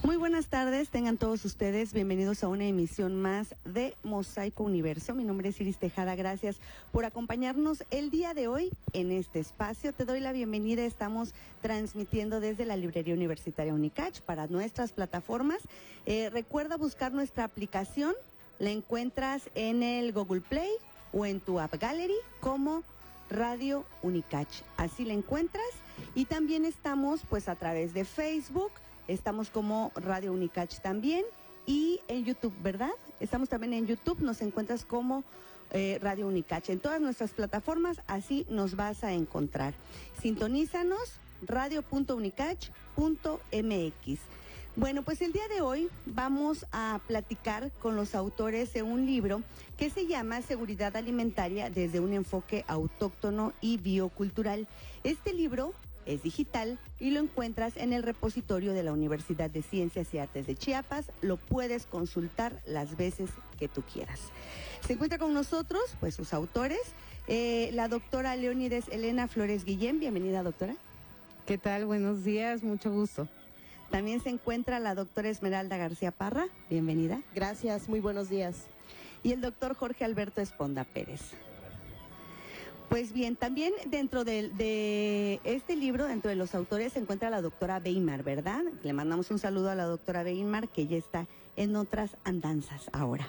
Muy buenas tardes, tengan todos ustedes bienvenidos a una emisión más de Mosaico Universo. Mi nombre es Iris Tejada, gracias por acompañarnos el día de hoy en este espacio. Te doy la bienvenida, estamos transmitiendo desde la Librería Universitaria Unicach para nuestras plataformas. Recuerda buscar nuestra aplicación, la encuentras en el Google Play o en tu App Gallery como Radio Unicach. Así la encuentras y también estamos pues a través de Facebook. Estamos como Radio Unicach también y en YouTube, ¿verdad? Estamos también en YouTube, nos encuentras como Radio Unicach. En todas nuestras plataformas, así nos vas a encontrar. Sintonízanos, radio.unicach.mx. Bueno, pues el día de hoy vamos a platicar con los autores de un libro que se llama Seguridad Alimentaria desde un enfoque autóctono y biocultural. Este libro es digital y lo encuentras en el repositorio de la Universidad de Ciencias y Artes de Chiapas. Lo puedes consultar las veces que tú quieras. Se encuentra con nosotros, pues, sus autores, la doctora Leónides Elena Flores Guillén. Bienvenida, doctora. ¿Qué tal? Buenos días, mucho gusto. También se encuentra la doctora Esmeralda García Parra. Bienvenida. Gracias, muy buenos días. Y el doctor Jorge Alberto Esponda Pérez. Pues bien, también dentro de este libro, dentro de los autores, se encuentra la doctora Weimar, ¿verdad? Le mandamos un saludo a la doctora Weimar, que ya está en otras andanzas ahora.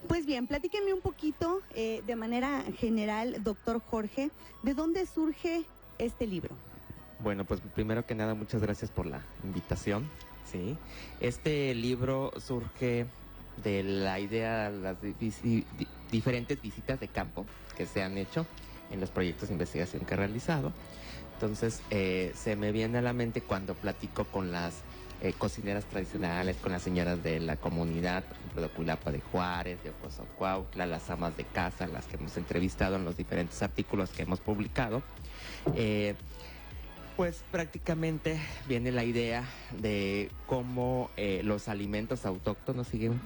Pues bien, platíquenme un poquito, de manera general, doctor Jorge, ¿de dónde surge este libro? Bueno, pues primero que nada, muchas gracias por la invitación, ¿sí? Este libro surge de la idea, las diferentes visitas de campo que se han hecho en los proyectos de investigación que he realizado. Entonces, se me viene a la mente cuando platico con las cocineras tradicionales, con las señoras de la comunidad, por ejemplo, de Oculapa de Juárez, de Ocosocuautla, las amas de casa, las que hemos entrevistado en los diferentes artículos que hemos publicado. Pues prácticamente viene la idea de cómo los alimentos autóctonos siguen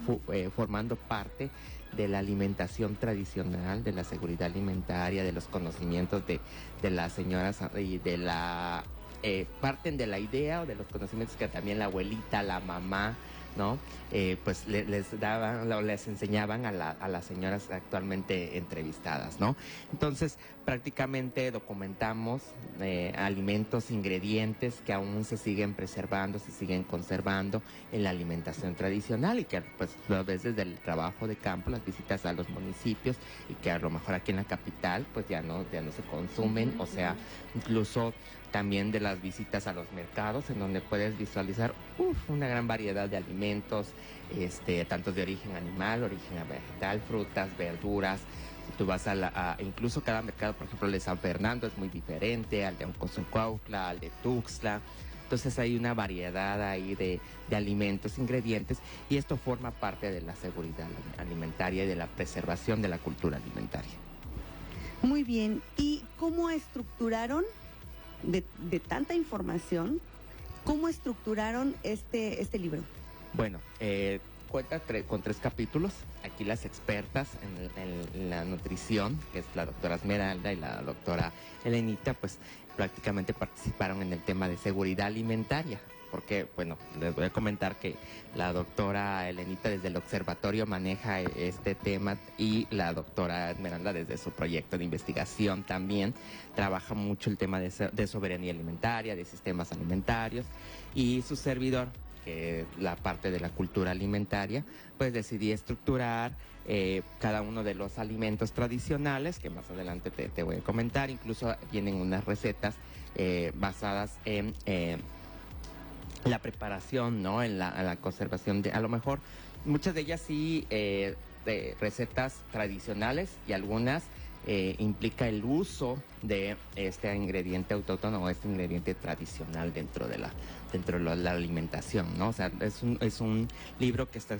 formando parte de la alimentación tradicional, de la seguridad alimentaria, de los conocimientos de las señoras y de la parten de la idea o de los conocimientos que también la abuelita, la mamá, ¿no? Pues les daban, les enseñaban a las señoras actualmente entrevistadas, ¿no? Entonces, prácticamente documentamos alimentos, ingredientes que aún se siguen preservando, se siguen conservando en la alimentación tradicional y que pues lo ves desde el trabajo de campo, las visitas a los municipios y que a lo mejor aquí en la capital pues ya no se consumen, o sea, incluso también de las visitas a los mercados en donde puedes visualizar una gran variedad de alimentos, tanto de origen animal, origen vegetal, frutas, verduras. Si tú vas incluso cada mercado, por ejemplo, el de San Fernando es muy diferente al de Ocosocuautla, al de Tuxtla. Entonces hay una variedad ahí de alimentos, ingredientes, y esto forma parte de la seguridad alimentaria y de la preservación de la cultura alimentaria. Muy bien. ¿Y cómo estructuraron, de tanta información, cómo estructuraron este libro? Bueno, cuenta con 3 capítulos. Aquí las expertas en la nutrición, que es la doctora Esmeralda y la doctora Elenita, pues prácticamente participaron en el tema de seguridad alimentaria. Porque, bueno, les voy a comentar que la doctora Elenita desde el observatorio maneja este tema y la doctora Esmeralda desde su proyecto de investigación también trabaja mucho el tema de soberanía alimentaria, de sistemas alimentarios, y su servidor, que es la parte de la cultura alimentaria, pues decidí estructurar cada uno de los alimentos tradicionales, que más adelante te voy a comentar. Incluso vienen unas recetas basadas en la preparación, ¿no? En la conservación a lo mejor muchas de ellas sí de recetas tradicionales, y algunas implica el uso de este ingrediente autóctono o este ingrediente tradicional dentro de la alimentación, ¿no? O sea, es un libro que está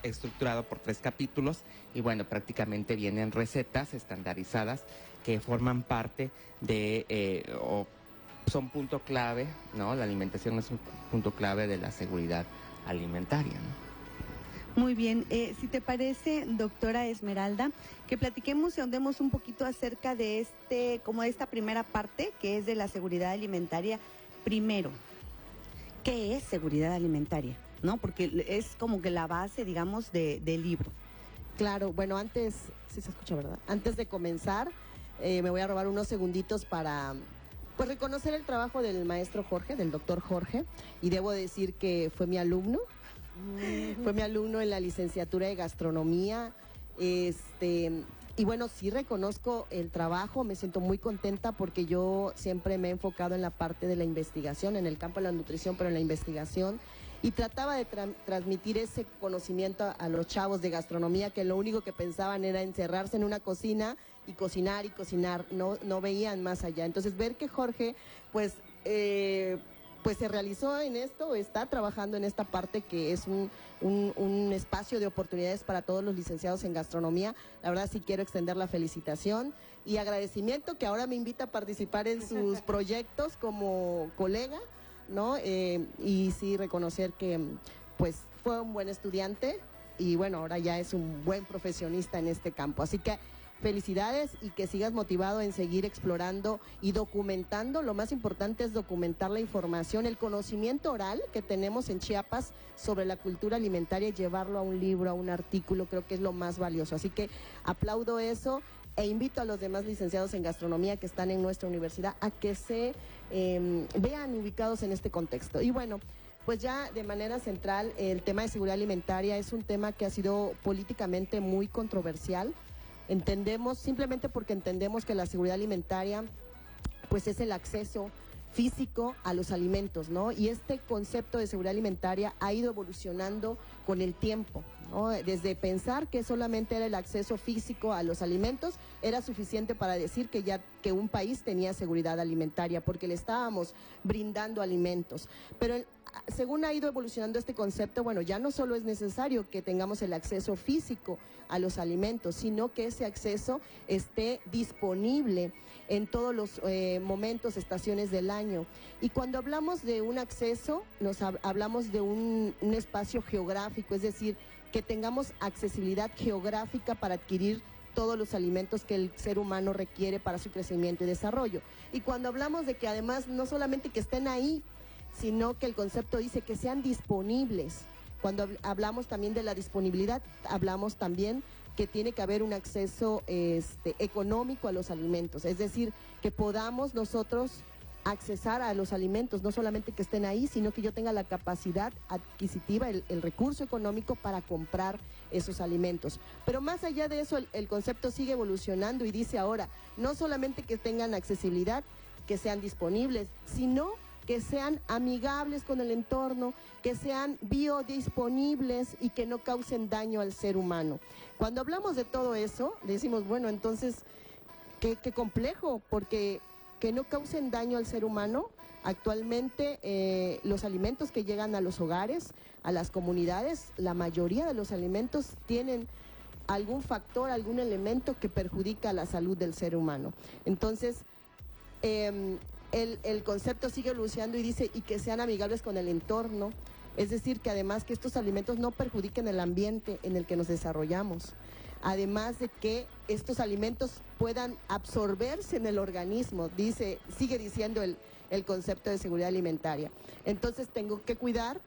estructurado por 3 capítulos y bueno, prácticamente vienen recetas estandarizadas que forman parte de son punto clave, ¿no? La alimentación es un punto clave de la seguridad alimentaria, ¿no? Muy bien, si te parece, doctora Esmeralda, que platiquemos y ahondemos un poquito acerca de esta primera parte, que es de la seguridad alimentaria. Primero, ¿qué es seguridad alimentaria? ¿no? Porque es como que la base, digamos, del libro. Claro, bueno, antes, sí se escucha, ¿verdad? Antes de comenzar, me voy a robar unos segunditos para, pues, reconocer el trabajo del maestro Jorge, del doctor Jorge, y debo decir que fue mi alumno. Fue mi alumno en la licenciatura de gastronomía. Y bueno, sí reconozco el trabajo, me siento muy contenta porque yo siempre me he enfocado en la parte de la investigación, en el campo de la nutrición, pero en la investigación. Y trataba de transmitir ese conocimiento a los chavos de gastronomía, que lo único que pensaban era encerrarse en una cocina y cocinar, no veían más allá. Entonces, ver que Jorge, pues se realizó en esto, está trabajando en esta parte que es un espacio de oportunidades para todos los licenciados en gastronomía. La verdad sí quiero extender la felicitación y agradecimiento que ahora me invita a participar en sus proyectos como colega, ¿no? Y sí reconocer que pues fue un buen estudiante y bueno, ahora ya es un buen profesionista en este campo. Así que felicidades y que sigas motivado en seguir explorando y documentando. Lo más importante es documentar la información, el conocimiento oral que tenemos en Chiapas sobre la cultura alimentaria y llevarlo a un libro, a un artículo, creo que es lo más valioso. Así que aplaudo eso e invito a los demás licenciados en gastronomía que están en nuestra universidad a que se vean ubicados en este contexto. Y bueno, pues ya de manera central, el tema de seguridad alimentaria es un tema que ha sido políticamente muy controversial. Entendemos, simplemente porque entendemos que la seguridad alimentaria pues es el acceso físico a los alimentos, ¿no? Y este concepto de seguridad alimentaria ha ido evolucionando con el tiempo, ¿no? Desde pensar que solamente era el acceso físico a los alimentos, era suficiente para decir que un país tenía seguridad alimentaria, porque le estábamos brindando alimentos. Pero según ha ido evolucionando este concepto, bueno, ya no solo es necesario que tengamos el acceso físico a los alimentos, sino que ese acceso esté disponible en todos los momentos, estaciones del año. Y cuando hablamos de un acceso, hablamos de un espacio geográfico, es decir, que tengamos accesibilidad geográfica para adquirir todos los alimentos que el ser humano requiere para su crecimiento y desarrollo. Y cuando hablamos de que además no solamente que estén ahí, sino que el concepto dice que sean disponibles. Cuando hablamos también de la disponibilidad, hablamos también que tiene que haber un acceso económico a los alimentos, es decir, que podamos nosotros accesar a los alimentos, no solamente que estén ahí, sino que yo tenga la capacidad adquisitiva, el recurso económico para comprar esos alimentos. Pero más allá de eso, el concepto sigue evolucionando y dice ahora, no solamente que tengan accesibilidad, que sean disponibles, sino que sean amigables con el entorno, que sean biodisponibles y que no causen daño al ser humano. Cuando hablamos de todo eso, decimos, bueno, entonces, qué complejo, porque que no causen daño al ser humano. Actualmente los alimentos que llegan a los hogares, a las comunidades, la mayoría de los alimentos tienen algún factor, algún elemento que perjudica la salud del ser humano. Entonces, el concepto sigue evolucionando y dice, y que sean amigables con el entorno, es decir, que además que estos alimentos no perjudiquen el ambiente en el que nos desarrollamos, además de que estos alimentos puedan absorberse en el organismo, sigue diciendo el concepto de seguridad alimentaria. Entonces tengo que cuidar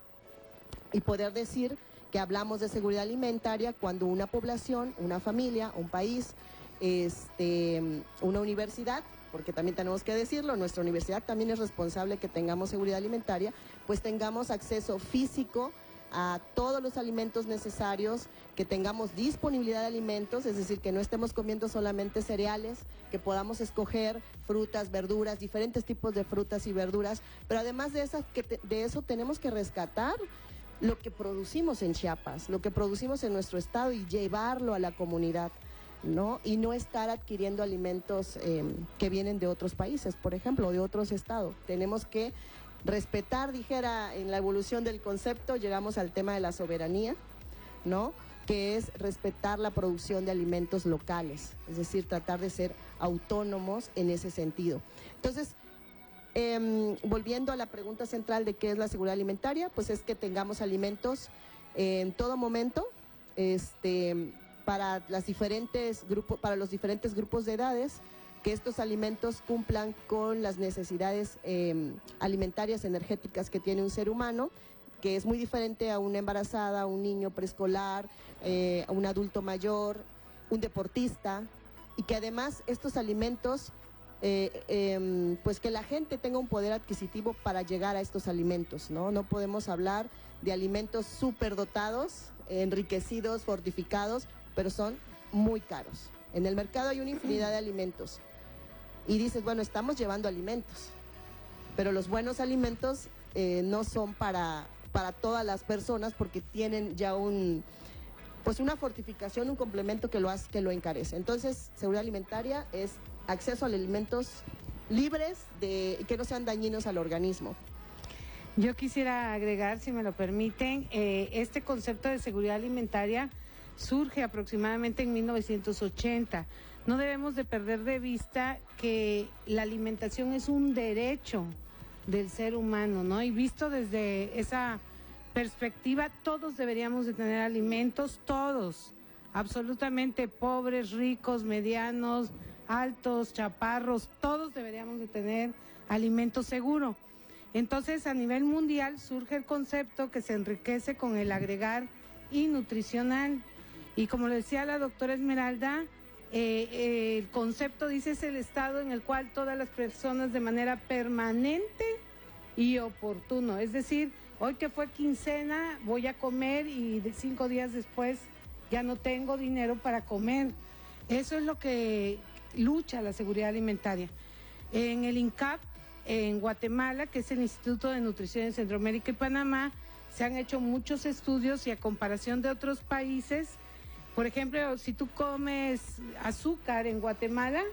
y poder decir que hablamos de seguridad alimentaria cuando una población, una familia, un país, una universidad, porque también tenemos que decirlo, nuestra universidad también es responsable que tengamos seguridad alimentaria, pues tengamos acceso físico a todos los alimentos necesarios, que tengamos disponibilidad de alimentos, es decir, que no estemos comiendo solamente cereales, que podamos escoger frutas, verduras, diferentes tipos de frutas y verduras, pero además de eso tenemos que rescatar lo que producimos en Chiapas, lo que producimos en nuestro estado y llevarlo a la comunidad, ¿no? Y no estar adquiriendo alimentos que vienen de otros países, por ejemplo, de otros estados. Tenemos que respetar, dijera, en la evolución del concepto, llegamos al tema de la soberanía, ¿no? Que es respetar la producción de alimentos locales, es decir, tratar de ser autónomos en ese sentido. Entonces, volviendo a la pregunta central de qué es la seguridad alimentaria, pues es que tengamos alimentos en todo momento, para los diferentes grupos de edades, que estos alimentos cumplan con las necesidades alimentarias, energéticas que tiene un ser humano, que es muy diferente a una embarazada, a un niño preescolar, a un adulto mayor, un deportista, y que además estos alimentos, pues que la gente tenga un poder adquisitivo para llegar a estos alimentos, ¿no? No podemos hablar de alimentos superdotados, enriquecidos, fortificados, pero son muy caros. En el mercado hay una infinidad de alimentos y dices, bueno, estamos llevando alimentos, pero los buenos alimentos no son para todas las personas porque tienen ya pues una fortificación, un complemento que lo encarece. Entonces, seguridad alimentaria es acceso a alimentos libres que no sean dañinos al organismo. Yo quisiera agregar, si me lo permiten, este concepto de seguridad alimentaria surge aproximadamente en 1980. No debemos de perder de vista que la alimentación es un derecho del ser humano, ¿no? Y visto desde esa perspectiva, todos deberíamos de tener alimentos, todos, absolutamente, pobres, ricos, medianos, altos, chaparros, todos deberíamos de tener alimento seguro. Entonces, a nivel mundial surge el concepto que se enriquece con el agregar y nutricional. Y como lo decía la doctora Esmeralda, el concepto dice es el estado en el cual todas las personas de manera permanente y oportuno, es decir, hoy que fue quincena voy a comer y 5 días después ya no tengo dinero para comer. Eso es lo que lucha la seguridad alimentaria. En el INCAP, en Guatemala, que es el Instituto de Nutrición en Centroamérica y Panamá, se han hecho muchos estudios y a comparación de otros países, por ejemplo, si tú comes azúcar en Guatemala,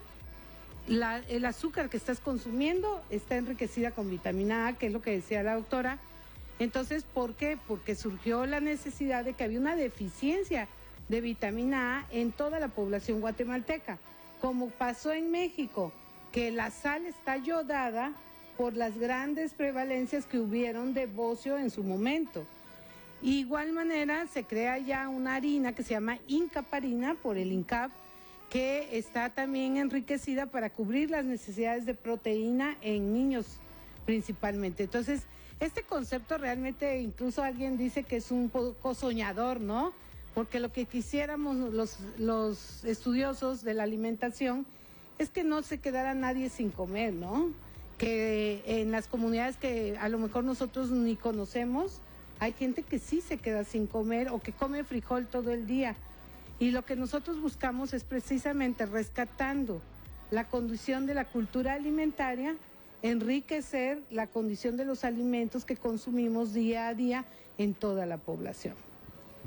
el azúcar que estás consumiendo está enriquecida con vitamina A, que es lo que decía la doctora. Entonces, ¿por qué? Porque surgió la necesidad de que había una deficiencia de vitamina A en toda la población guatemalteca, como pasó en México, que la sal está yodada por las grandes prevalencias que hubieron de bocio en su momento. Igual manera se crea ya una harina que se llama incaparina por el INCAP, que está también enriquecida para cubrir las necesidades de proteína en niños principalmente. Entonces, este concepto realmente incluso alguien dice que es un poco soñador, ¿no? Porque lo que quisiéramos los estudiosos de la alimentación es que no se quedara nadie sin comer, ¿no? Que en las comunidades que a lo mejor nosotros ni conocemos, hay gente que sí se queda sin comer o que come frijol todo el día. Y lo que nosotros buscamos es precisamente rescatando la condición de la cultura alimentaria, enriquecer la condición de los alimentos que consumimos día a día en toda la población.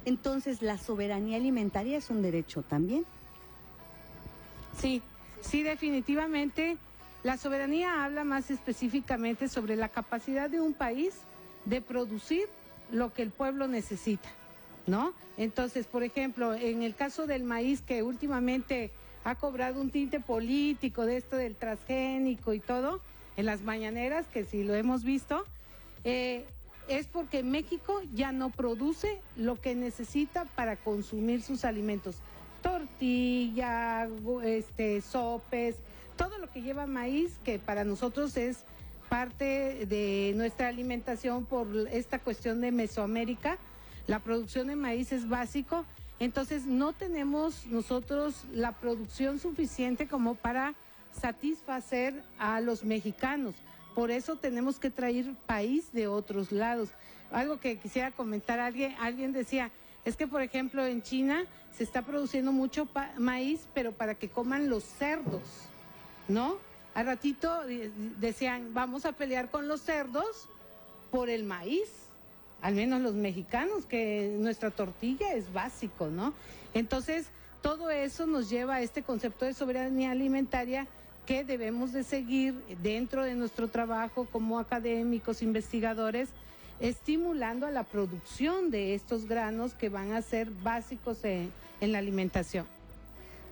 Entonces, ¿la soberanía alimentaria es un derecho también? Sí, definitivamente. La soberanía habla más específicamente sobre la capacidad de un país de producir lo que el pueblo necesita, ¿no? Entonces, por ejemplo, en el caso del maíz, que últimamente ha cobrado un tinte político de esto del transgénico y todo, en las mañaneras, que sí lo hemos visto, es porque México ya no produce lo que necesita para consumir sus alimentos. Tortilla, sopes, todo lo que lleva maíz, que para nosotros es parte de nuestra alimentación por esta cuestión de Mesoamérica. La producción de maíz es básico, entonces no tenemos nosotros la producción suficiente como para satisfacer a los mexicanos. Por eso tenemos que traer maíz de otros lados. Algo que quisiera comentar, alguien decía, es que por ejemplo en China se está produciendo mucho maíz, pero para que coman los cerdos, ¿no? Al ratito decían, vamos a pelear con los cerdos por el maíz, al menos los mexicanos, que nuestra tortilla es básico, ¿no? Entonces, todo eso nos lleva a este concepto de soberanía alimentaria que debemos de seguir dentro de nuestro trabajo como académicos, investigadores, estimulando a la producción de estos granos que van a ser básicos en la alimentación.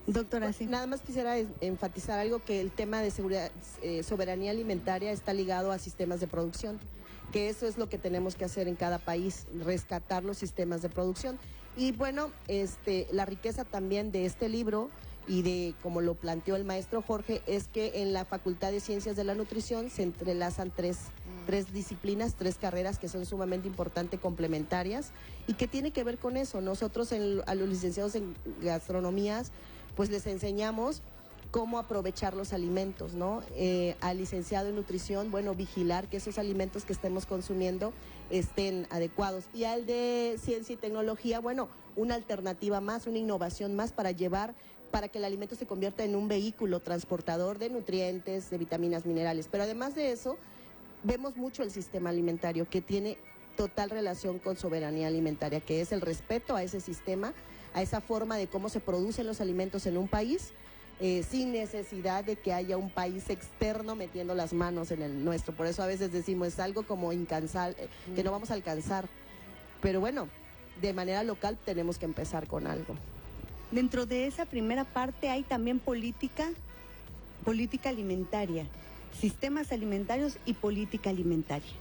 Doctora, sí. Nada más quisiera enfatizar algo, que el tema de seguridad, soberanía alimentaria está ligado a sistemas de producción, que eso es lo que tenemos que hacer en cada país, rescatar los sistemas de producción. Y bueno, la riqueza también de este libro y de como lo planteó el maestro Jorge, es que en la Facultad de Ciencias de la Nutrición se entrelazan tres tres disciplinas, 3 carreras que son sumamente importantes, complementarias, y que tiene que ver con eso. Nosotros a los licenciados en gastronomías, pues les enseñamos cómo aprovechar los alimentos, ¿no? Al licenciado en nutrición, bueno, vigilar que esos alimentos que estemos consumiendo estén adecuados. Y al de ciencia y tecnología, bueno, una alternativa más, una innovación más para que el alimento se convierta en un vehículo transportador de nutrientes, de vitaminas, minerales. Pero además de eso, vemos mucho el sistema alimentario, que tiene total relación con soberanía alimentaria, que es el respeto a ese sistema, a esa forma de cómo se producen los alimentos en un país, sin necesidad de que haya un país externo metiendo las manos en el nuestro. Por eso a veces decimos, es algo como incansable, que no vamos a alcanzar. Pero bueno, de manera local tenemos que empezar con algo. Dentro de esa primera parte hay también política alimentaria, sistemas alimentarios y política alimentaria.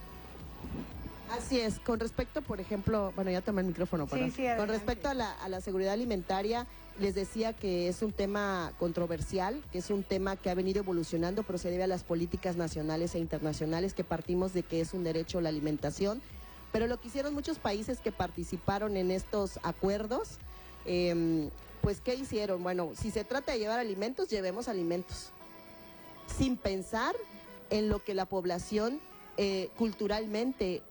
Así es, con respecto, por ejemplo, bueno, ya tomé el micrófono, perdón. Sí, con respecto a la seguridad alimentaria, les decía que es un tema controversial, que es un tema que ha venido evolucionando, pero se debe a las políticas nacionales e internacionales, que partimos de que es un derecho la alimentación, pero lo que hicieron muchos países que participaron en estos acuerdos, pues ¿qué hicieron? Bueno, si se trata de llevar alimentos, llevemos alimentos, sin pensar en lo que la población culturalmente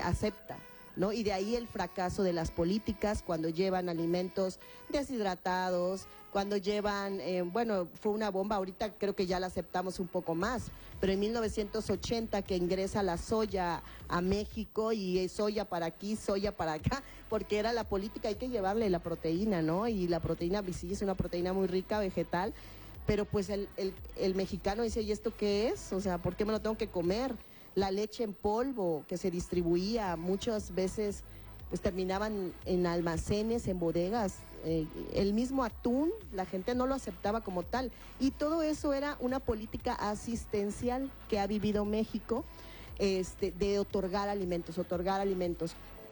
acepta, ¿no? Y de ahí el fracaso de las políticas cuando llevan alimentos deshidratados, cuando llevan, bueno, fue una bomba, ahorita creo que ya la aceptamos un poco más, pero en 1980 que ingresa la soya a México y es soya para aquí, soya para acá, porque era la política, hay que llevarle la proteína, ¿no? Y la proteína, sí, es una proteína muy rica, vegetal, pero pues el mexicano dice, ¿y esto qué es? O sea, ¿por qué me lo tengo que comer? La leche en polvo que se distribuía muchas veces, pues terminaban en almacenes, en bodegas. El mismo atún, la gente no lo aceptaba como tal. Y todo eso era una política asistencial que ha vivido México, de otorgar alimentos.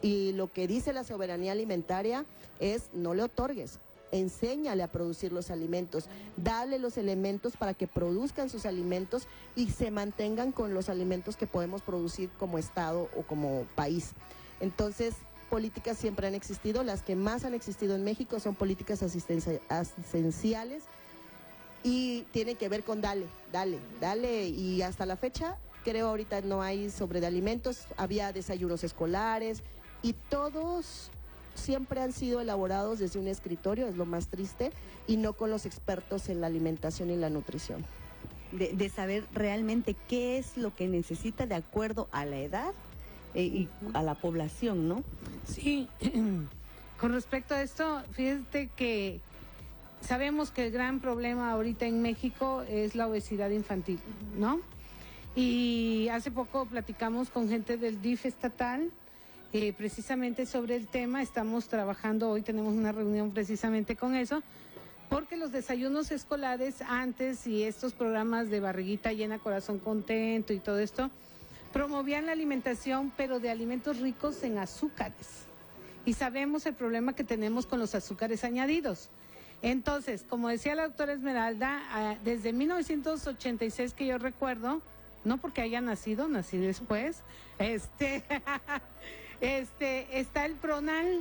Y lo que dice la soberanía alimentaria es, no le otorgues. Enséñale a producir los alimentos, dale los elementos para que produzcan sus alimentos y se mantengan con los alimentos que podemos producir como Estado o como país. Entonces, políticas siempre han existido, las que más han existido en México son políticas asistenciales y tienen que ver con dale, y hasta la fecha creo ahorita no hay sobre de alimentos, había desayunos escolares y todos siempre han sido elaborados desde un escritorio, es lo más triste, y no con los expertos en la alimentación y la nutrición. De saber realmente qué es lo que necesita de acuerdo a la edad y a la población, ¿no? Sí, con respecto a esto, fíjate que sabemos que el gran problema ahorita en México es la obesidad infantil, ¿no? Y hace poco platicamos con gente del DIF estatal, precisamente sobre el tema. Estamos trabajando, hoy tenemos una reunión precisamente con eso, porque los desayunos escolares antes y estos programas de barriguita llena, corazón contento y todo esto, promovían la alimentación, pero de alimentos ricos en azúcares. Y sabemos el problema que tenemos con los azúcares añadidos. Entonces, como decía la doctora Esmeralda, desde 1986 que yo recuerdo, no porque haya nacido, nací después, está el PRONAL,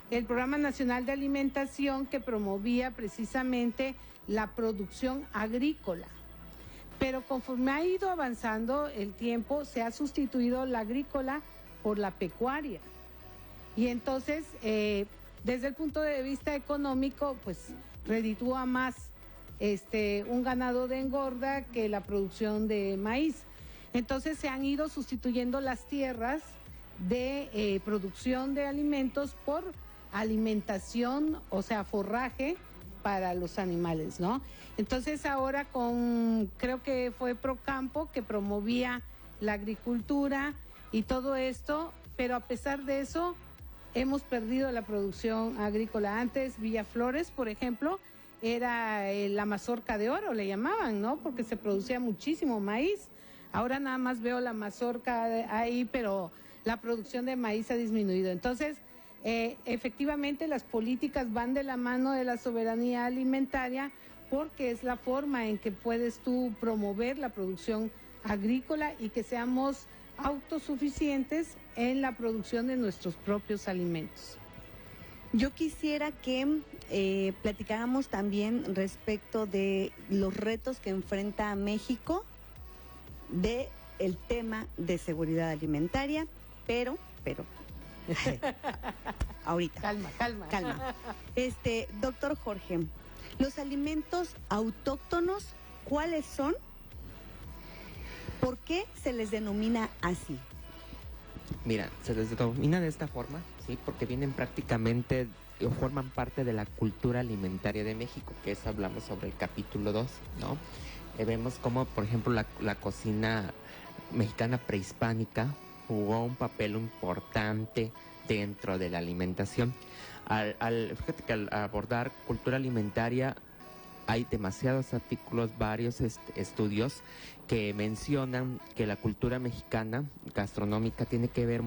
el Programa Nacional de Alimentación, que promovía precisamente la producción agrícola. Pero conforme ha ido avanzando el tiempo, se ha sustituido la agrícola por la pecuaria. Y entonces, desde el punto de vista económico, pues reditúa más un ganado de engorda que la producción de maíz. Entonces se han ido sustituyendo las tierras de producción de alimentos por alimentación, o sea, forraje para los animales, ¿no? Entonces ahora creo que fue Procampo que promovía la agricultura y todo esto, pero a pesar de eso hemos perdido la producción agrícola. Antes Villaflores, por ejemplo, era la mazorca de oro, le llamaban, ¿no? Porque se producía muchísimo maíz. Ahora nada más veo la mazorca ahí, pero la producción de maíz ha disminuido. Entonces, efectivamente las políticas van de la mano de la soberanía alimentaria, porque es la forma en que puedes tú promover la producción agrícola y que seamos autosuficientes en la producción de nuestros propios alimentos. Yo quisiera que platicáramos también respecto de los retos que enfrenta México de el tema de seguridad alimentaria, pero ahorita. Calma. Doctor Jorge, los alimentos autóctonos, ¿cuáles son? ¿Por qué se les denomina así? Mira, se les denomina de esta forma, sí, porque vienen prácticamente o forman parte de la cultura alimentaria de México, que eso hablamos sobre el capítulo 2, ¿no? Vemos como, por ejemplo, la cocina mexicana prehispánica jugó un papel importante dentro de la alimentación. Fíjate que al abordar cultura alimentaria hay demasiados artículos, varios estudios que mencionan que la cultura mexicana gastronómica tiene que ver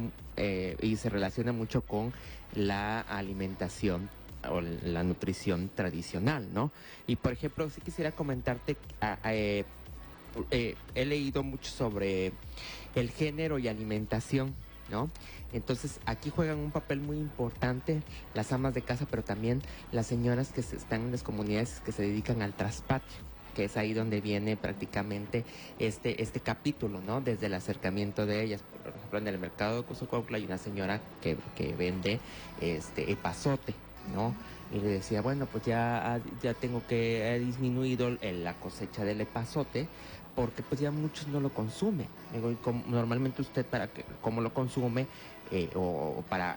y se relaciona mucho con la alimentación o la nutrición tradicional, ¿no? Y por ejemplo, sí quisiera comentarte, he leído mucho sobre el género y alimentación, ¿no? Entonces aquí juegan un papel muy importante las amas de casa, pero también las señoras que están en las comunidades que se dedican al traspatio, que es ahí donde viene prácticamente este capítulo, ¿no? Desde el acercamiento de ellas. Por ejemplo, en el mercado de Cozocuautla hay una señora que vende epazote, ¿no? Y le decía, bueno, pues ya tengo que he disminuido la cosecha del epazote, porque pues ya muchos no lo consumen. Normalmente usted cómo lo consume o para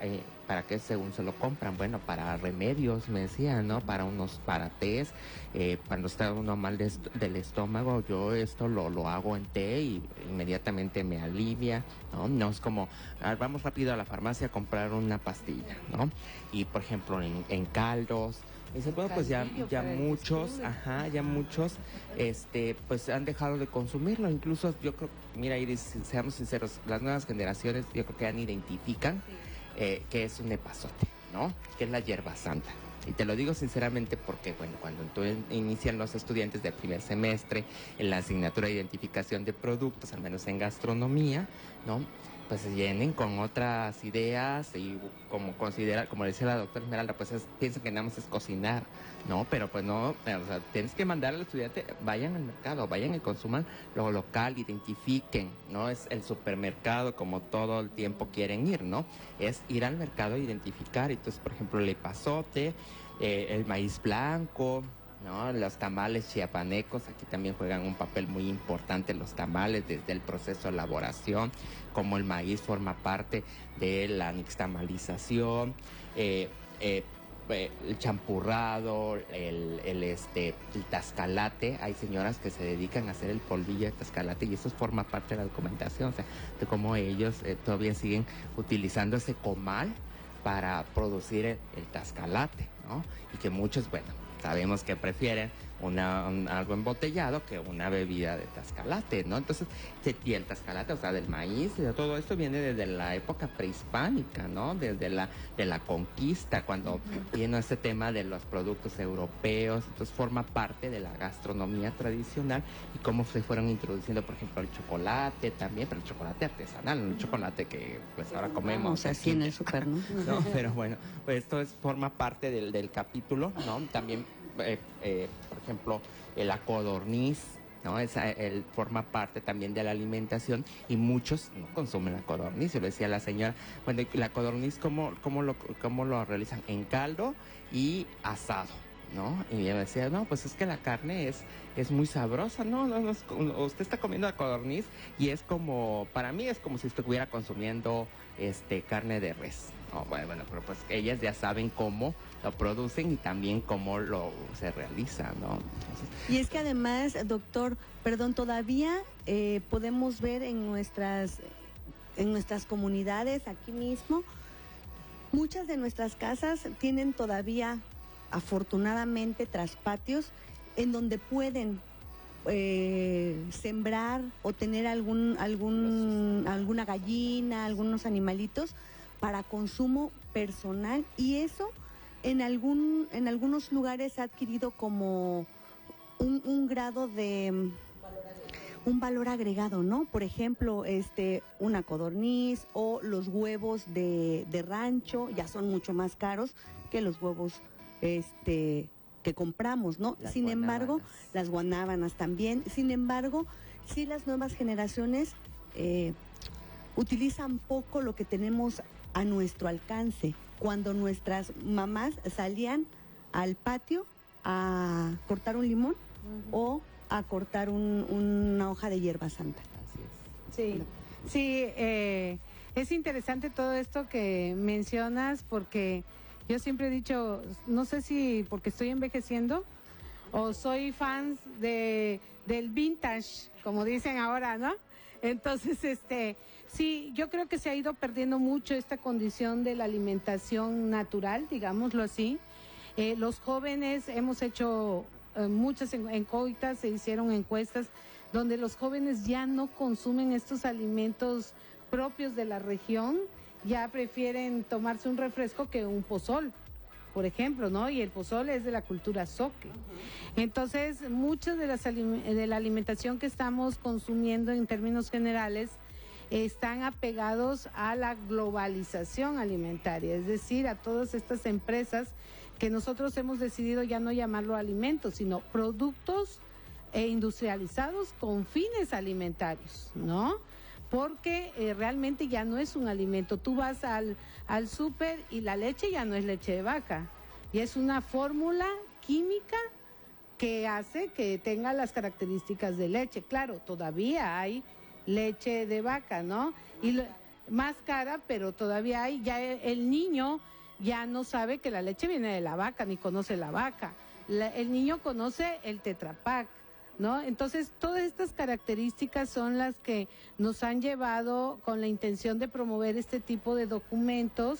qué según se lo compran. Bueno, para remedios, me decía, ¿no? Para tés, cuando está uno mal del estómago, yo esto lo hago en té y inmediatamente me alivia, ¿no? No es como, vamos rápido a la farmacia a comprar una pastilla, ¿no? Y por ejemplo en caldos. Dice, bueno, pues ya muchos, pues han dejado de consumirlo. Incluso yo creo, mira, Iris, seamos sinceros, las nuevas generaciones yo creo que ya identifican que es un epazote, ¿no? Que es la hierba santa. Y te lo digo sinceramente porque, bueno, cuando inician los estudiantes del primer semestre en la asignatura de identificación de productos, al menos en gastronomía, ¿no? Pues se llenen con otras ideas y como decía la doctora Esmeralda, pues piensan que nada más es cocinar, ¿no? Pero pues no, o sea, tienes que mandar al estudiante, vayan al mercado, vayan y consuman lo local, identifiquen, no es el supermercado como todo el tiempo quieren ir, ¿no? Es ir al mercado e identificar. Entonces, por ejemplo, el epazote, el maíz blanco, ¿no? Los tamales chiapanecos, aquí también juegan un papel muy importante los tamales desde el proceso de elaboración, como el maíz forma parte de la nixtamalización, el champurrado, el tascalate. Hay señoras que se dedican a hacer el polvillo de tascalate y eso forma parte de la documentación, o sea, de cómo ellos todavía siguen utilizando ese comal para producir el tascalate, ¿no? Y que muchos, bueno, sabemos que prefieren algo embotellado que una bebida de tascalate, ¿no? Entonces, y el tascalate, o sea, del maíz, todo esto viene desde la época prehispánica, ¿no? Desde la conquista, cuando vino este tema de los productos europeos. Entonces forma parte de la gastronomía tradicional y cómo se fueron introduciendo, por ejemplo, el chocolate también, pero el chocolate artesanal, no el chocolate que pues ahora comemos aquí en el súper, ¿no? No, pero bueno, pues esto forma parte del capítulo, ¿no? También, por ejemplo, la codorniz, ¿no? Él forma parte también de la alimentación y muchos no consumen la codorniz. Yo le decía a la señora, bueno, la codorniz, ¿cómo lo realizan? En caldo y asado, ¿no? Y ella me decía, no, pues es que la carne es muy sabrosa, no, usted está comiendo la codorniz y es como, para mí es como si estuviera consumiendo carne de res. No, bueno, pero pues ellas ya saben cómo lo producen y también cómo se realiza, ¿no? Entonces, y es que además, doctor, todavía podemos ver en nuestras comunidades aquí mismo, muchas de nuestras casas tienen todavía, afortunadamente, traspatios en donde pueden sembrar o tener alguna gallina, algunos animalitos para consumo personal, y eso en algunos lugares ha adquirido como un grado de un valor agregado, ¿no? Por ejemplo, una codorniz o los huevos de rancho ya son mucho más caros que los huevos que compramos, ¿no? Las Sin embargo, guanábanas. las guanábanas también. Sin embargo, sí las nuevas generaciones utilizan poco lo que tenemos a nuestro alcance. Cuando nuestras mamás salían al patio a cortar un limón o a cortar una hoja de hierba santa. Así es. Sí, sí, es interesante todo esto que mencionas porque yo siempre he dicho, no sé si porque estoy envejeciendo o soy fan del vintage, como dicen ahora, ¿no? Entonces, sí, yo creo que se ha ido perdiendo mucho esta condición de la alimentación natural, digámoslo así. Los jóvenes hemos hecho muchas encuestas, se hicieron encuestas donde los jóvenes ya no consumen estos alimentos propios de la región, ya prefieren tomarse un refresco que un pozol, por ejemplo, ¿no? Y el pozol es de la cultura zoque. Entonces, muchas de la alimentación que estamos consumiendo en términos generales están apegados a la globalización alimentaria, es decir, a todas estas empresas que nosotros hemos decidido ya no llamarlo alimentos, sino productos industrializados con fines alimentarios, ¿no? Porque realmente ya no es un alimento. Tú vas al súper y la leche ya no es leche de vaca, y es una fórmula química que hace que tenga las características de leche. Claro, todavía hay leche de vaca, ¿no? Y más cara, pero todavía hay, ya el niño ya no sabe que la leche viene de la vaca, ni conoce la vaca. El niño conoce el Tetra Pak, ¿no? Entonces, todas estas características son las que nos han llevado con la intención de promover este tipo de documentos,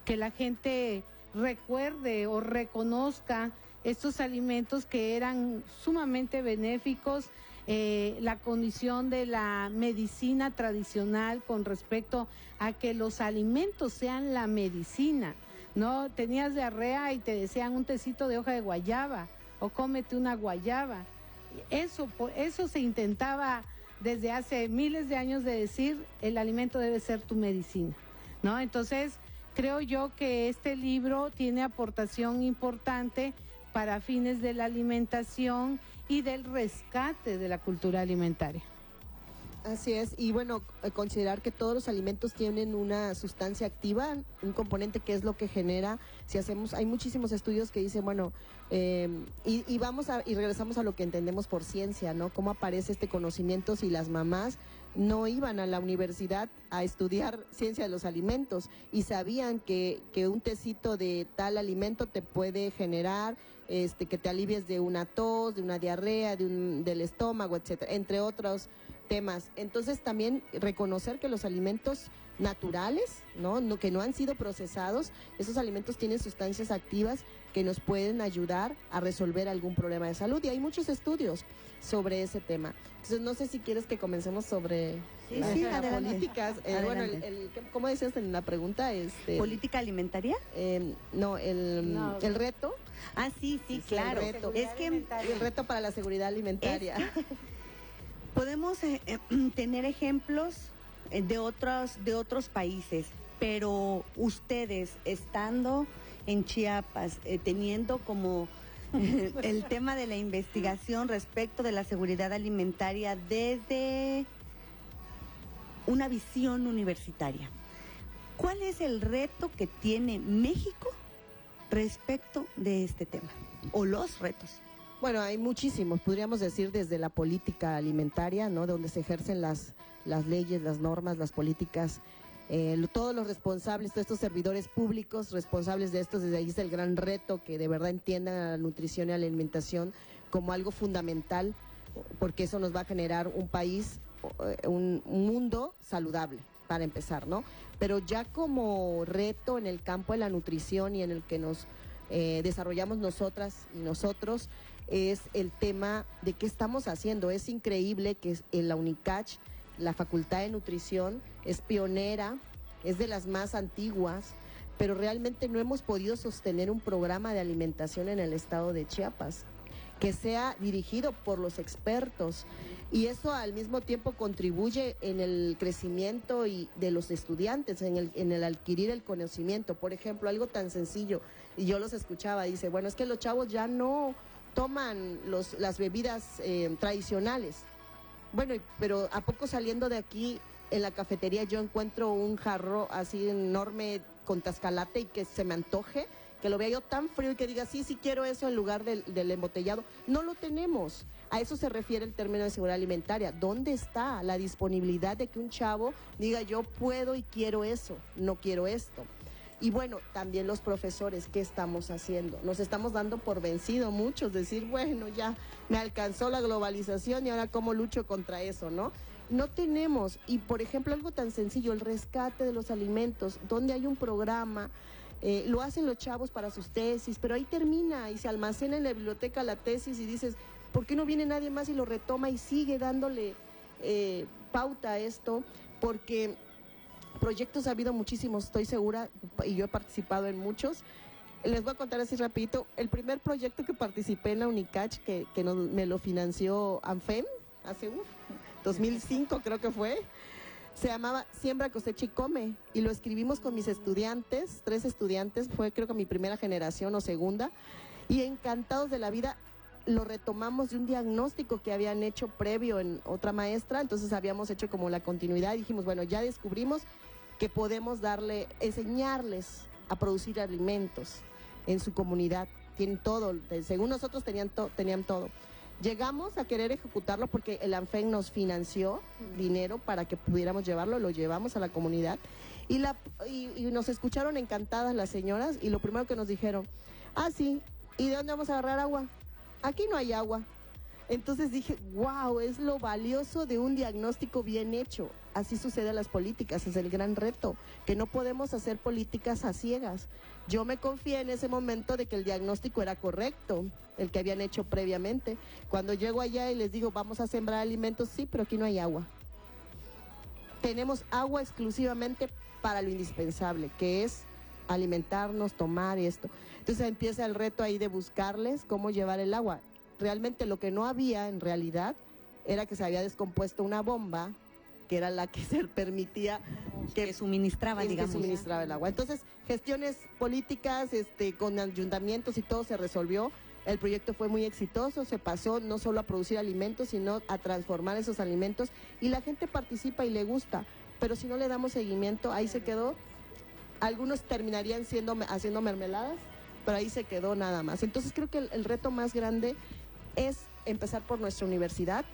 que la gente recuerde o reconozca estos alimentos que eran sumamente benéficos, la condición de la medicina tradicional con respecto a que los alimentos sean la medicina, ¿no? Tenías diarrea y te decían un tecito de hoja de guayaba o cómete una guayaba. Eso se intentaba desde hace miles de años de decir, el alimento debe ser tu medicina, ¿no? Entonces, creo yo que este libro tiene aportación importante para fines de la alimentación y del rescate de la cultura alimentaria. Así es, y bueno, considerar que todos los alimentos tienen una sustancia activa, un componente que es lo que genera, hay muchísimos estudios que dicen, bueno, y regresamos a lo que entendemos por ciencia, ¿no? Cómo aparece este conocimiento si las mamás no iban a la universidad a estudiar ciencia de los alimentos y sabían que un tecito de tal alimento te puede generar que te alivies de una tos, de una diarrea, del estómago, etcétera, entre otros temas. Entonces también reconocer que los alimentos naturales, ¿no? Que no han sido procesados, esos alimentos tienen sustancias activas que nos pueden ayudar a resolver algún problema de salud, y hay muchos estudios sobre ese tema. Entonces no sé si quieres que comencemos sobre las adelante. políticas. Bueno, ¿cómo decías en la pregunta? ¿Política alimentaria? El reto. Ah, sí, claro. Es que el reto para la seguridad alimentaria. Podemos tener ejemplos de otros países, pero ustedes estando en Chiapas, teniendo como el tema de la investigación respecto de la seguridad alimentaria desde una visión universitaria, ¿cuál es el reto que tiene México respecto de este tema? ¿O los retos? Bueno, hay muchísimos, podríamos decir desde la política alimentaria, ¿no? Donde se ejercen las leyes, las normas, las políticas, todos los responsables, todos estos servidores públicos responsables de esto, desde ahí es el gran reto que de verdad entiendan a la nutrición y a la alimentación como algo fundamental, porque eso nos va a generar un país, un mundo saludable, para empezar, ¿no? Pero ya como reto en el campo de la nutrición y en el que nos desarrollamos nosotras y nosotros, es el tema de qué estamos haciendo. Es increíble que en la UNICACH, la Facultad de Nutrición, es pionera, es de las más antiguas, pero realmente no hemos podido sostener un programa de alimentación en el estado de Chiapas. que sea dirigido por los expertos, y eso al mismo tiempo contribuye en el crecimiento de los estudiantes, en el adquirir el conocimiento. Por ejemplo, algo tan sencillo, y yo los escuchaba, dice, bueno, es que los chavos ya no toman las bebidas tradicionales. Bueno, pero ¿a poco saliendo de aquí en la cafetería yo encuentro un jarro así enorme con tascalate y que se me antoje? Que lo vea yo tan frío y que diga, sí, sí quiero eso en lugar del embotellado. No lo tenemos. A eso se refiere el término de seguridad alimentaria. ¿Dónde está la disponibilidad de que un chavo diga, yo puedo y quiero eso, no quiero esto? Y bueno, también los profesores, ¿qué estamos haciendo? Nos estamos dando por vencido muchos, decir, bueno, ya me alcanzó la globalización y ahora cómo lucho contra eso, ¿no? No tenemos, y por ejemplo, algo tan sencillo, el rescate de los alimentos, donde hay un programa. Lo hacen los chavos para sus tesis, pero ahí termina y se almacena en la biblioteca la tesis y dices, ¿por qué no viene nadie más y lo retoma y sigue dándole pauta a esto? Porque proyectos ha habido muchísimos, estoy segura, y yo he participado en muchos. Les voy a contar así rapidito. El primer proyecto que participé en la UNICACH, que me lo financió ANFEM, hace 2005 creo que fue, se llamaba Siembra, Cosecha y Come, y lo escribimos con mis estudiantes, 3 estudiantes, fue creo que mi primera generación o segunda, y encantados de la vida. Lo retomamos de un diagnóstico que habían hecho previo en otra maestra, entonces habíamos hecho como la continuidad y dijimos, bueno, ya descubrimos que podemos enseñarles a producir alimentos en su comunidad, tienen todo, según nosotros tenían todo. Llegamos a querer ejecutarlo porque el ANFEM nos financió dinero para que pudiéramos llevarlo, lo llevamos a la comunidad y nos escucharon encantadas las señoras y lo primero que nos dijeron, sí, ¿y de dónde vamos a agarrar agua? Aquí no hay agua. Entonces dije, wow, es lo valioso de un diagnóstico bien hecho. Así sucede en las políticas, es el gran reto, que no podemos hacer políticas a ciegas. Yo me confié en ese momento de que el diagnóstico era correcto, el que habían hecho previamente. Cuando llego allá y les digo, vamos a sembrar alimentos, sí, pero aquí no hay agua. Tenemos agua exclusivamente para lo indispensable, que es alimentarnos, tomar esto. Entonces empieza el reto ahí de buscarles cómo llevar el agua. Realmente lo que no había en realidad era que se había descompuesto una bomba que era la que se permitía que suministraba, digamos. Que suministraba el agua. Entonces, gestiones políticas, con ayuntamientos y todo se resolvió. El proyecto fue muy exitoso, se pasó no solo a producir alimentos, sino a transformar esos alimentos y la gente participa y le gusta, pero si no le damos seguimiento, ahí se quedó. Algunos terminarían haciendo mermeladas, pero ahí se quedó nada más. Entonces creo que el reto más grande es empezar por nuestra universidad,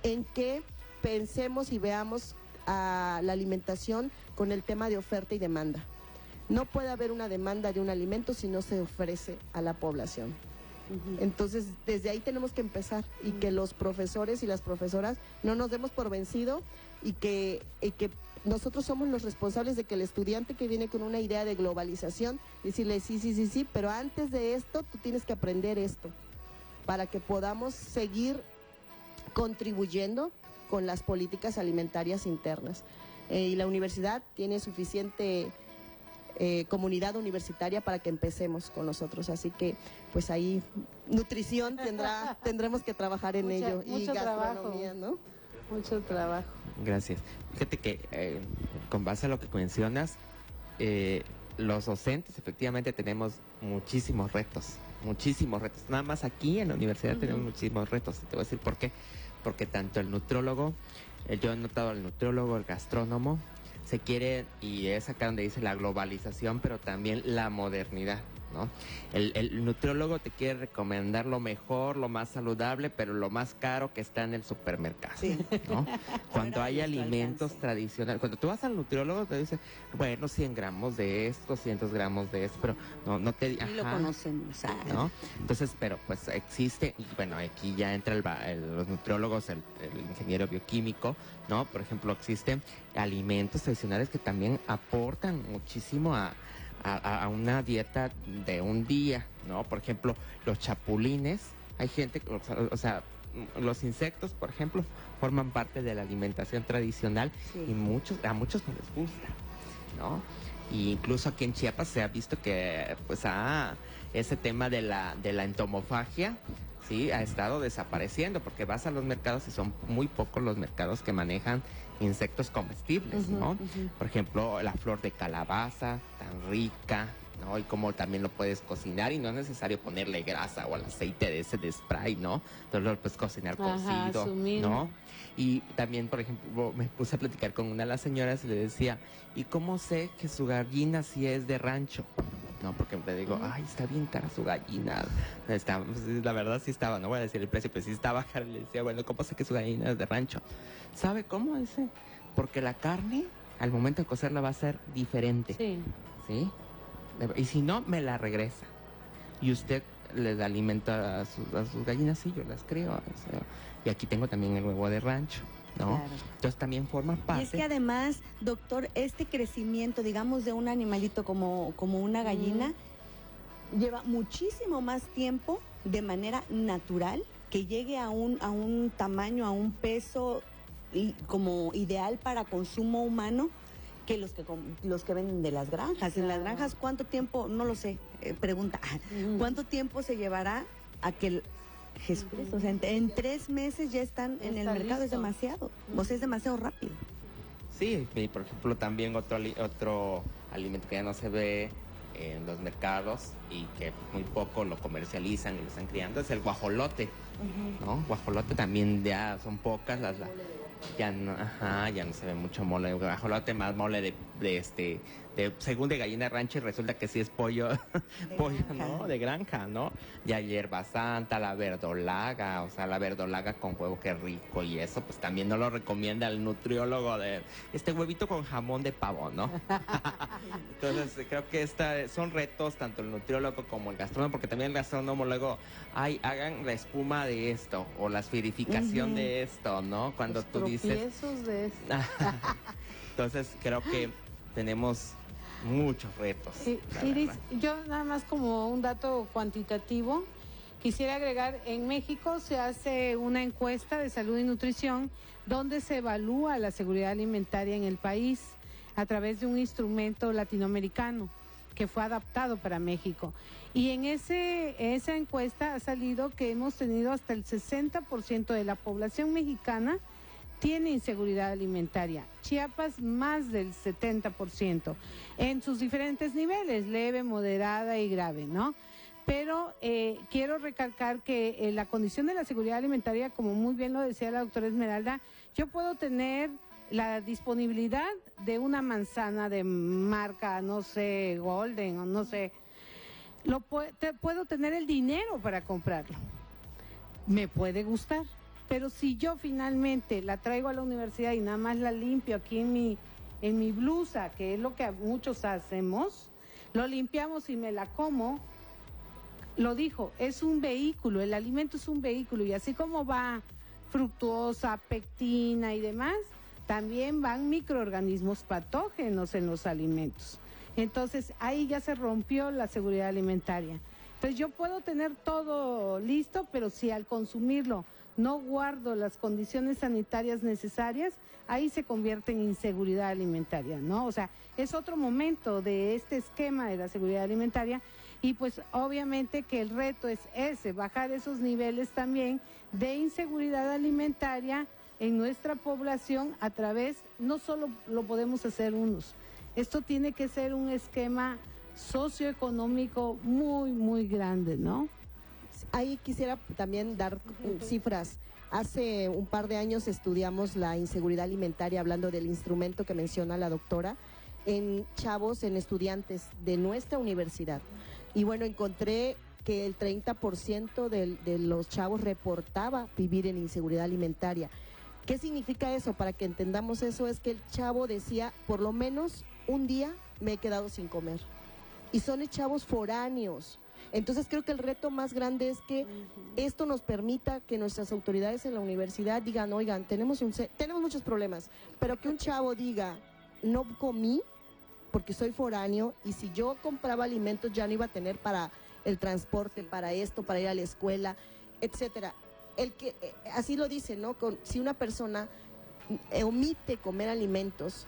en que pensemos y veamos a la alimentación con el tema de oferta y demanda. No puede haber una demanda de un alimento si no se ofrece a la población. Entonces, desde ahí tenemos que empezar y que los profesores y las profesoras no nos demos por vencido y que nosotros somos los responsables de que el estudiante que viene con una idea de globalización, decirle sí, pero antes de esto tú tienes que aprender esto para que podamos seguir contribuyendo con las políticas alimentarias internas. Y la universidad tiene suficiente comunidad universitaria para que empecemos con nosotros, así que pues ahí nutrición tendremos que trabajar en ello y gastronomía, ¿no? Mucho trabajo. Gracias. Fíjate que con base a lo que mencionas, los docentes efectivamente tenemos muchísimos retos. Nada más aquí en la universidad tenemos muchísimos retos. Te voy a decir por qué. Porque tanto el nutriólogo, yo he notado al nutriólogo, el gastrónomo, se quiere, y es acá donde dice la globalización, pero también la modernidad, ¿no? El nutriólogo te quiere recomendar lo mejor, lo más saludable, pero lo más caro que está en el supermercado, ¿no? Cuando hay alimentos tradicionales, cuando tú vas al nutriólogo te dice, bueno, 100 gramos de esto, 200 gramos de esto, pero no te... Y lo conocemos, ¿no? Entonces, pero pues existe, y bueno, aquí ya entra los nutriólogos, el ingeniero bioquímico, ¿no? Por ejemplo, existen alimentos tradicionales que también aportan muchísimo a una dieta de un día, ¿no? Por ejemplo, los chapulines, hay gente, o sea, los insectos, por ejemplo, forman parte de la alimentación tradicional y a muchos no les gusta, ¿no? Y incluso aquí en Chiapas se ha visto que pues ese tema de la entomofagia, sí, ha estado desapareciendo, porque vas a los mercados y son muy pocos los mercados que manejan insectos comestibles, ¿no? Por ejemplo, la flor de calabaza, tan rica, ¿no? Y como también lo puedes cocinar y no es necesario ponerle grasa o el aceite de ese de spray, ¿no? Entonces lo puedes cocinar cocido, ¿no? Y también, por ejemplo, me puse a platicar con una de las señoras y le decía, ¿y cómo sé que su gallina sí es de rancho? No, porque le digo, ay, está bien cara su gallina. Está, pues, la verdad sí estaba, no voy a decir el precio, pero sí estaba cara. Le decía, bueno, ¿cómo sé que su gallina es de rancho? ¿Sabe cómo? Dice, porque la carne, al momento de cocerla, va a ser diferente. Sí. ¿Sí? Y si no, me la regresa. Y usted le da alimento a sus gallinas, sí, yo las creo. O sea, y aquí tengo también el huevo de rancho, ¿no? Claro. Entonces también forma parte. Y es que además, doctor, este crecimiento, digamos, de un animalito como una gallina, lleva muchísimo más tiempo de manera natural que llegue a un tamaño, a un peso como ideal para consumo humano, que los que venden de las granjas. En las granjas, ¿cuánto tiempo? No lo sé. Pregunta, ¿cuánto tiempo se llevará a que Jesucristo, o sea, en 3 meses ya están en el mercado? Es demasiado, o sea, es demasiado rápido. Sí, y por ejemplo también otro alimento que ya no se ve en los mercados y que muy poco lo comercializan y lo están criando es el guajolote, ¿no? Guajolote también ya son pocas ya no se ve mucho mole de guajolote, más mole de según de gallina de rancho, y resulta que sí es pollo, ¿no? De granja, ¿no? Ya hierba santa, la verdolaga, o sea, la verdolaga con huevo, qué rico, y eso pues también no lo recomienda el nutriólogo de este huevito con jamón de pavo, ¿no? Entonces creo que son retos tanto el nutriólogo como el gastrónomo, porque también el gastrónomo luego, hagan la espuma de esto o la esferificación de esto, ¿no? Cuando Los tú dices... de esto. Entonces creo que tenemos muchos retos. Iris, yo nada más como un dato cuantitativo, quisiera agregar, en México se hace una encuesta de salud y nutrición donde se evalúa la seguridad alimentaria en el país a través de un instrumento latinoamericano que fue adaptado para México. Y en esa encuesta ha salido que hemos tenido hasta el 60% de la población mexicana tiene inseguridad alimentaria. Chiapas más del 70%, en sus diferentes niveles, leve, moderada y grave, ¿no? Pero quiero recalcar que la condición de la seguridad alimentaria, como muy bien lo decía la doctora Esmeralda, yo puedo tener la disponibilidad de una manzana de marca, no sé, Golden o no sé, puedo tener el dinero para comprarlo. Me puede gustar. Pero si yo finalmente la traigo a la universidad y nada más la limpio aquí en mi blusa, que es lo que muchos hacemos, lo limpiamos y me la como, lo dijo, es un vehículo, el alimento es un vehículo, y así como va fructuosa, pectina y demás, también van microorganismos patógenos en los alimentos. Entonces ahí ya se rompió la seguridad alimentaria. Entonces yo puedo tener todo listo, pero si al consumirlo no guardo las condiciones sanitarias necesarias, ahí se convierte en inseguridad alimentaria, ¿no? O sea, es otro momento de este esquema de la seguridad alimentaria, y pues obviamente que el reto es bajar esos niveles también de inseguridad alimentaria en nuestra población a través, no solo lo podemos hacer unos, esto tiene que ser un esquema socioeconómico muy, muy grande, ¿no? Ahí quisiera también dar cifras. Hace un par de años estudiamos la inseguridad alimentaria, hablando del instrumento que menciona la doctora, en chavos, en estudiantes de nuestra universidad. Y bueno, encontré que el 30% de los chavos reportaba vivir en inseguridad alimentaria. ¿Qué significa eso? Para que entendamos eso, es que el chavo decía, por lo menos un día me he quedado sin comer. Y son chavos foráneos. Entonces creo que el reto más grande es que esto nos permita que nuestras autoridades en la universidad digan, oigan, tenemos muchos problemas, pero que un chavo diga, no comí porque soy foráneo, y si yo compraba alimentos ya no iba a tener para el transporte, para esto, para ir a la escuela, etcétera. Así lo dice, ¿no? Si una persona omite comer alimentos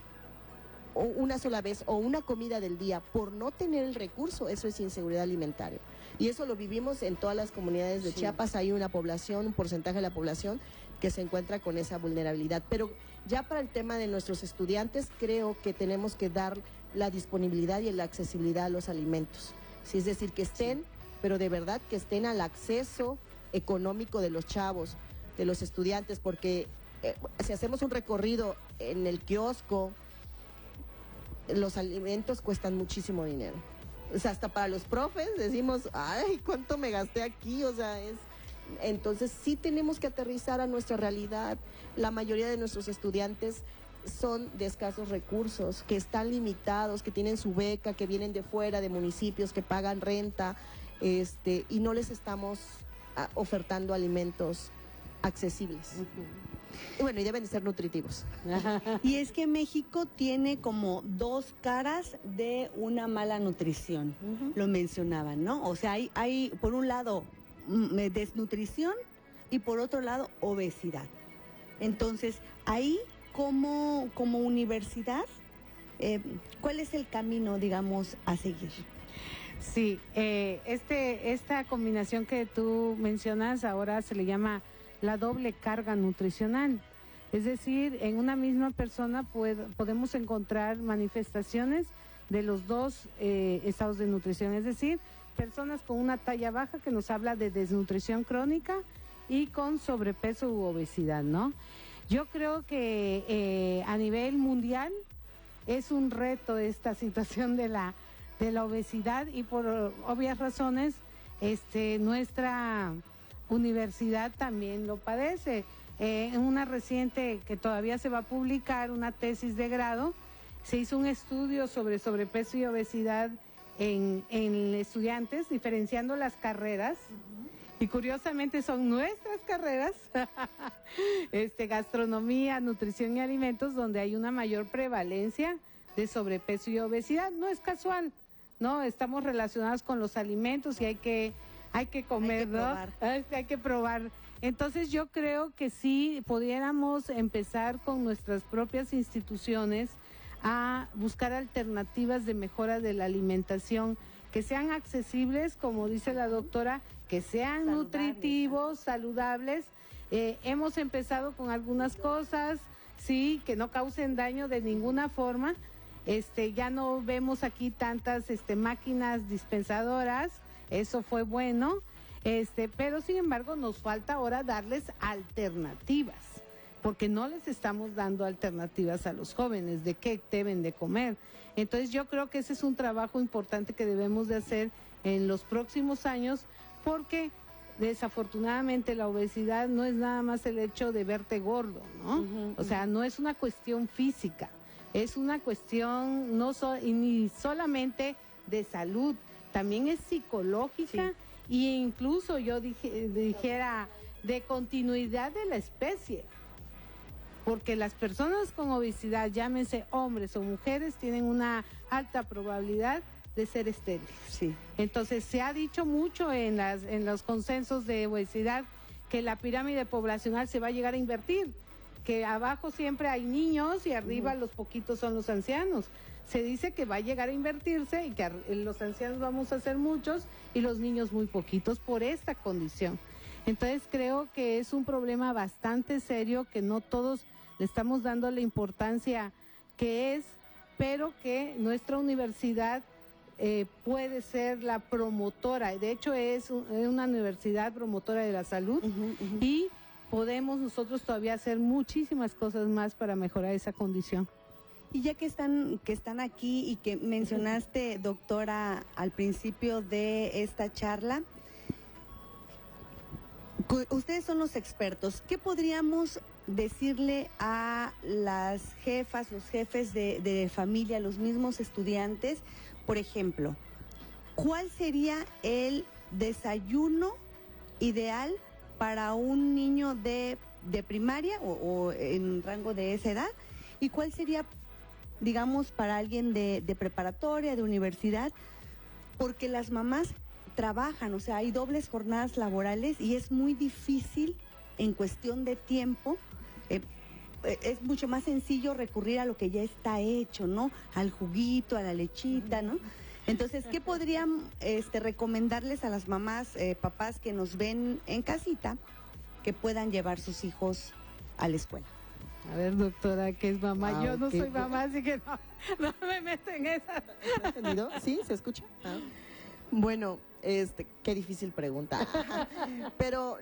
o una sola vez o una comida del día por no tener el recurso, eso es inseguridad alimentaria. Y eso lo vivimos en todas las comunidades de Chiapas. Hay una población, un porcentaje de la población que se encuentra con esa vulnerabilidad. Pero ya para el tema de nuestros estudiantes, creo que tenemos que dar la disponibilidad y la accesibilidad a los alimentos. Sí, es decir, que estén, pero de verdad que estén al acceso económico de los chavos, de los estudiantes, porque si hacemos un recorrido en el kiosco, los alimentos cuestan muchísimo dinero. O sea, hasta para los profes decimos, ay, ¿cuánto me gasté aquí? O sea, entonces sí tenemos que aterrizar a nuestra realidad. La mayoría de nuestros estudiantes son de escasos recursos, que están limitados, que tienen su beca, que vienen de fuera, de municipios, que pagan renta, y no les estamos ofertando alimentos accesibles. Y bueno, y deben de ser nutritivos. Y es que México tiene como dos caras de una mala nutrición, lo mencionaban, ¿no? O sea, hay por un lado desnutrición y por otro lado obesidad. Entonces, ahí como universidad, ¿cuál es el camino, digamos, a seguir? Sí, esta combinación que tú mencionas ahora se le llama la doble carga nutricional. Es decir, en una misma persona podemos encontrar manifestaciones de los dos estados de nutrición. Es decir, personas con una talla baja, que nos habla de desnutrición crónica, y con sobrepeso u obesidad, ¿no? Yo creo que a nivel mundial es un reto esta situación de la obesidad, y por obvias razones nuestra universidad también lo padece. En una reciente que todavía se va a publicar, una tesis de grado, se hizo un estudio sobre sobrepeso y obesidad en estudiantes, diferenciando las carreras. Y curiosamente son nuestras carreras, gastronomía, nutrición y alimentos, donde hay una mayor prevalencia de sobrepeso y obesidad. No es casual, ¿no? Estamos relacionados con los alimentos y hay que comer, ¿no? Hay que probar. Entonces yo creo que sí pudiéramos empezar con nuestras propias instituciones a buscar alternativas de mejora de la alimentación, que sean accesibles, como dice la doctora, que sean nutritivos, saludables. Hemos empezado con algunas cosas, sí, que no causen daño de ninguna forma. Ya no vemos aquí tantas máquinas dispensadoras, eso fue bueno, pero sin embargo nos falta ahora darles alternativas, porque no les estamos dando alternativas a los jóvenes de qué deben de comer. Entonces yo creo que ese es un trabajo importante que debemos de hacer en los próximos años, porque desafortunadamente la obesidad no es nada más el hecho de verte gordo, ¿no? O sea, no es una cuestión física, es una cuestión ni solamente de salud, también es psicológica, e incluso yo dijera de continuidad de la especie. Porque las personas con obesidad, llámense hombres o mujeres, tienen una alta probabilidad de ser estériles. Sí. Entonces se ha dicho mucho en los consensos de obesidad que la pirámide poblacional se va a llegar a invertir, que abajo siempre hay niños y arriba los poquitos son los ancianos. Se dice que va a llegar a invertirse y que los ancianos vamos a ser muchos y los niños muy poquitos por esta condición. Entonces creo que es un problema bastante serio, que no todos le estamos dando la importancia que es, pero que nuestra universidad puede ser la promotora. De hecho es una universidad promotora de la salud, y podemos nosotros todavía hacer muchísimas cosas más para mejorar esa condición. Y ya que están aquí y que mencionaste, doctora, al principio de esta charla, ustedes son los expertos. ¿Qué podríamos decirle a las jefas, los jefes de familia, los mismos estudiantes? Por ejemplo, ¿cuál sería el desayuno ideal para un niño de primaria o en rango de esa edad? ¿Y cuál sería, digamos, para alguien de preparatoria, de universidad? Porque las mamás trabajan, o sea, hay dobles jornadas laborales y es muy difícil en cuestión de tiempo es mucho más sencillo recurrir a lo que ya está hecho, ¿no? Al juguito, a la lechita, ¿no? Entonces, ¿qué podrían recomendarles a las mamás, papás que nos ven en casita, que puedan llevar sus hijos a la escuela? A ver, doctora, ¿qué es mamá? Yo no ok. soy mamá, así que no me meto en esa. ¿Está entendido? ¿Sí? ¿Se escucha? Bueno, qué difícil pregunta. Pero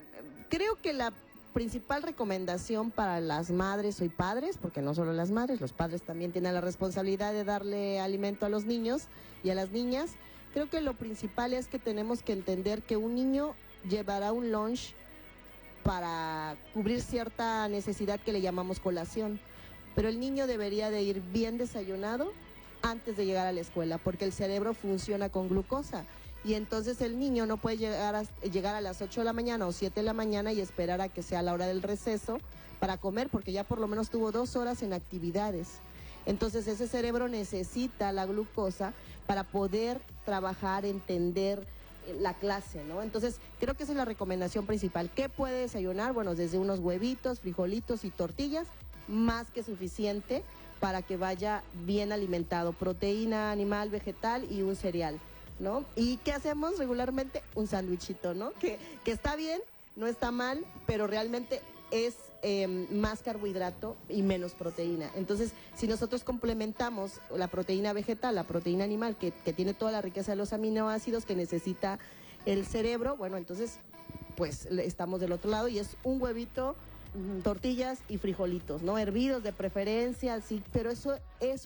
creo que la principal recomendación para las madres y padres, porque no solo las madres, los padres también tienen la responsabilidad de darle alimento a los niños y a las niñas, creo que lo principal es que tenemos que entender que un niño llevará un lunch para cubrir cierta necesidad que le llamamos colación, pero el niño debería de ir bien desayunado antes de llegar a la escuela, porque el cerebro funciona con glucosa. Y entonces el niño no puede llegar a las 8 de la mañana o 7 de la mañana y esperar a que sea la hora del receso para comer, porque ya por lo menos tuvo 2 horas en actividades. Entonces ese cerebro necesita la glucosa para poder trabajar, entender la clase, ¿no? Entonces creo que esa es la recomendación principal. ¿Qué puede desayunar? Bueno, desde unos huevitos, frijolitos y tortillas, más que suficiente para que vaya bien alimentado. Proteína animal, vegetal y un cereal, ¿no? ¿Y qué hacemos regularmente? Un sándwichito, ¿no? Que está bien, no está mal, pero realmente es más carbohidrato y menos proteína. Entonces, si nosotros complementamos la proteína vegetal, la proteína animal, que tiene toda la riqueza de los aminoácidos que necesita el cerebro, bueno, entonces, pues estamos del otro lado y es un huevito, tortillas y frijolitos, ¿no? Hervidos de preferencia, sí, pero eso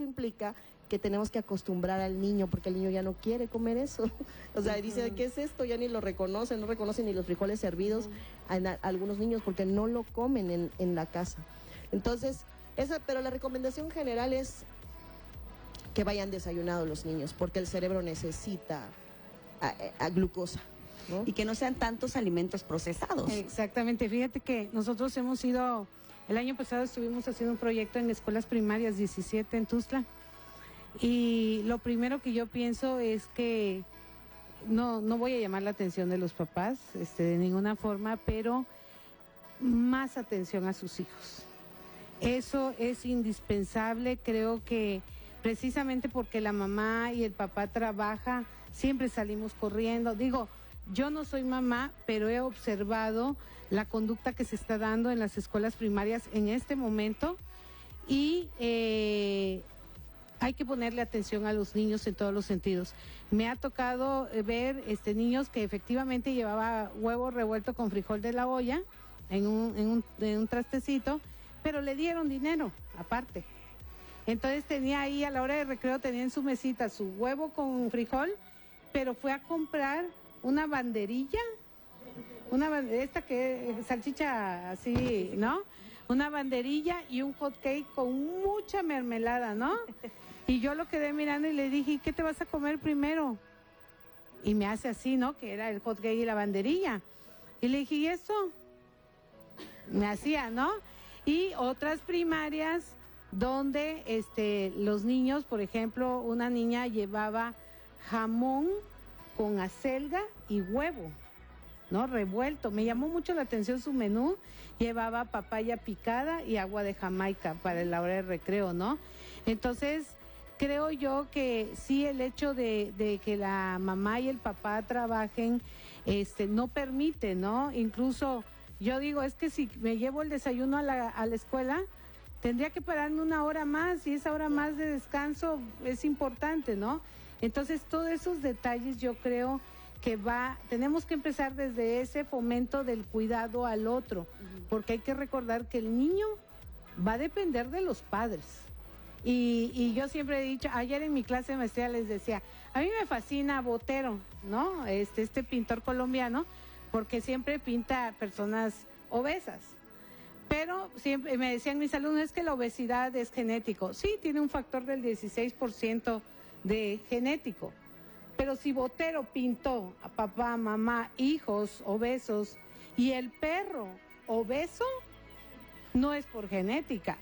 implica que tenemos que acostumbrar al niño, porque el niño ya no quiere comer eso. O sea, dice, ¿qué es esto? Ya ni lo reconoce, no reconocen ni los frijoles hervidos a algunos niños porque no lo comen en la casa. Entonces, pero la recomendación general es que vayan desayunados los niños, porque el cerebro necesita a glucosa, ¿no? Y que no sean tantos alimentos procesados. Exactamente, fíjate que nosotros hemos ido, el año pasado estuvimos haciendo un proyecto en escuelas primarias 17 en Tuxtla. Y lo primero que yo pienso es que no voy a llamar la atención de los papás de ninguna forma, pero más atención a sus hijos. Eso es indispensable. Creo que precisamente porque la mamá y el papá trabajan, siempre salimos corriendo. Digo, yo no soy mamá, pero he observado la conducta que se está dando en las escuelas primarias en este momento y hay que ponerle atención a los niños en todos los sentidos. Me ha tocado ver niños que efectivamente llevaba huevo revuelto con frijol de la olla en un trastecito, pero le dieron dinero aparte. Entonces tenía ahí a la hora de recreo, tenía en su mesita su huevo con frijol, pero fue a comprar una banderilla, salchicha así, ¿no? Una banderilla y un hot cake con mucha mermelada, ¿no? Y yo lo quedé mirando y le dije, ¿qué te vas a comer primero? Y me hace así, ¿no? Que era el hot cake y la banderilla. Y le dije, ¿y eso? Me hacía, ¿no? Y otras primarias donde los niños, por ejemplo, una niña llevaba jamón con acelga y huevo, ¿no? Revuelto. Me llamó mucho la atención su menú. Llevaba papaya picada y agua de Jamaica para la hora de recreo, ¿no? Entonces, creo yo que sí, el hecho de que la mamá y el papá trabajen, no permite, ¿no? Incluso yo digo, es que si me llevo el desayuno a la escuela, tendría que pararme 1 hora más y esa hora más de descanso es importante, ¿no? Entonces, todos esos detalles yo creo que tenemos que empezar desde ese fomento del cuidado al otro, porque hay que recordar que el niño va a depender de los padres. Y yo siempre he dicho, ayer en mi clase de maestría les decía, a mí me fascina Botero, ¿no? Este pintor colombiano, porque siempre pinta personas obesas. Pero siempre me decían mis alumnos, es que la obesidad es genético. Sí, tiene un factor del 16% de genético. Pero si Botero pintó a papá, mamá, hijos obesos y el perro obeso, no es por genética,